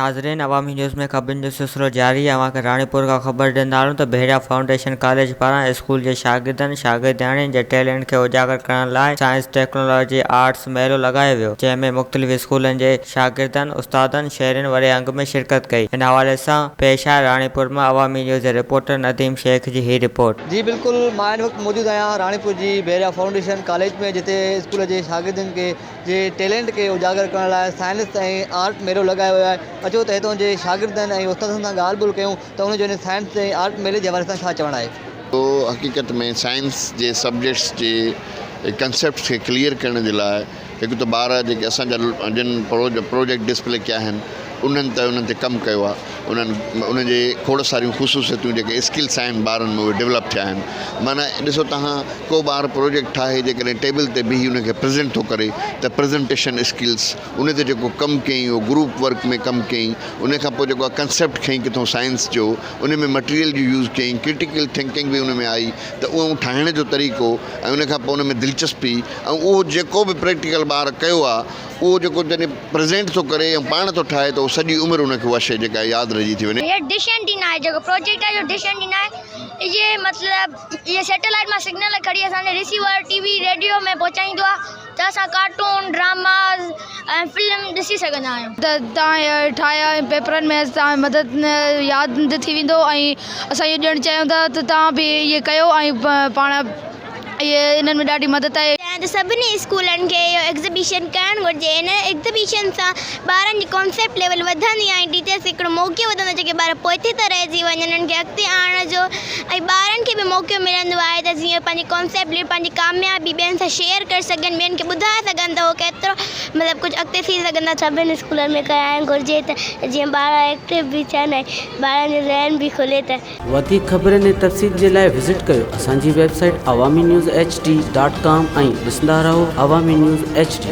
नाज़रीन, अवामी न्यूज़ में ख़बरुनि जो सिलसिलो जारी है। अवांखे राणीपुर खां ख़बर ॾींदा आहियूं त बेहरा फाउंडेशन कॉलेज पारां स्कूल जे शागिर्दनि जे टैलेंट खे उजागर करण लाइ साइंस, टेक्नोलॉजी, आर्ट्स मेलो लॻायो वियो, जंहिं में मुख़्तलिफ़ स्कूलनि जे शागिर्दनि, उस्तादनि, शहरियुनि वॾे अंग में शिरकत कई। इन हवाले सां पेश आहे राणीपुर मां अवामी न्यूज़ जे रिपोर्टर नदीम शेख जी ही रिपोर्ट। जी बिल्कुलु, मां हिन वक़्तु मौजूदु आहियां राणीपुर जी बेहरा फाउंडेशन कॉलेज में, जिते स्कूल जे शागिर्दनि खे जे टैलेंट खे उजागर करण लाइ साइंस ऐं आर्ट मेलो लॻायो वियो आहे। अचो त हितां जे शागिर्दनि ऐं उस्तादनि सां ॻाल्हि ॿोल कयूं त उनजो हिन साइंस ऐं आर्ट मेले जे हवाले सां छा चवणु आहे। तो हक़ीक़त में साइंस जे सब्जेक्ट्स जे कंसेप्ट खे क्लियर करण जे लाइ हिकु त ॿार जेके असांजा जिन प्रोजेक्ट डिस्प्ले कया आहिनि उन्हनि ते कमु कयो आहे। उन्हनि जे खोड़ सारियूं ख़ुशूसियतूं जेके स्किल्स आहिनि ॿारनि में उहे डेवलप थिया आहिनि। माना ॾिसो तव्हां, को ॿारु प्रोजेक्ट ठाहे जेकॾहिं टेबल ते बीही उनखे प्रेज़ेंट थो करे त प्रेज़ेंटेशन स्किल्स, उन ते जेको कमु कयईं उहो ग्रुप वर्क में कमु कयईं, उन खां पोइ जेको आहे कंसेप्ट खईं किथां साइंस जो, उन में मटीरियल जो यूज़ कयईं, क्रिटिकल थिंकिंग बि उन में आई, त उहो ठाहिण जो तरीक़ो ऐं उन खां पोइ उन में दिलचस्पी ऐं उहो जेको बि प्रैक्टिकल ॿार कयो आहे उहो जेको जॾहिं प्रेज़ेंट थो करे ऐं पाण थो ठाहे त उहो सॼी उमिरि उनखे उहा शइ जेका यादि रहिजी थी वञे। ये डिश एंटीना है, जो प्रोजेक्ट है, जो डिश एंटीना है, ये मतलब ये सैटेलाइट में सिग्नल खड़ी असांजे रिसीवर टीवी रेडियो में पहुचाईंदो आहे त असां कार्टून, ड्रामास ऐं फिल्म ॾिसी सघंदा आहियूं। त तव्हां ठाहिया पेपरनि में तव्हां मदद यादि थी वेंदो ऐं असां इहो ॾियणु चाहियूं था त तव्हां बि इहे कयो ऐं पाण इहे इन्हनि में ॾाढी मदद आहे। त सभिनी स्कूलनि खे इहो एग्ज़िबिशन करणु घुरिजे। इन एग्ज़िबिशन सां ॿारनि जी कॉन्सेप्ट लेवल वधंदी ऐं टीचर्स हिकिड़ो मौक़ो वधंदो जेके ॿार पोइते त रहिजी वञनि, उन्हनि खे अॻिते आणण जो, ऐं ॿारनि खे बि मौक़ो मिलंदो आहे त जीअं पंहिंजी कॉन्सेप्ट, पंहिंजी कामयाबी ॿियनि सां शेयर करे सघनि, ॿियनि खे ॿुधाए सघनि त उहो केतिरो मतिलबु कुझु अॻिते थी सघंदा। सभिनी स्कूलनि में कराइणु घुरिजे त जीअं ॿार एक्टिव बि थियनि ऐं ॿारनि जो ज़हन बि खुले। त वधीक ख़बरनि ऐं तफ़सील जे लाइ विज़िट कयो असांजी वेबसाइट awamiNewsHD.com ऐं ॾिसंदा रहो अवामी न्यूज़ HD।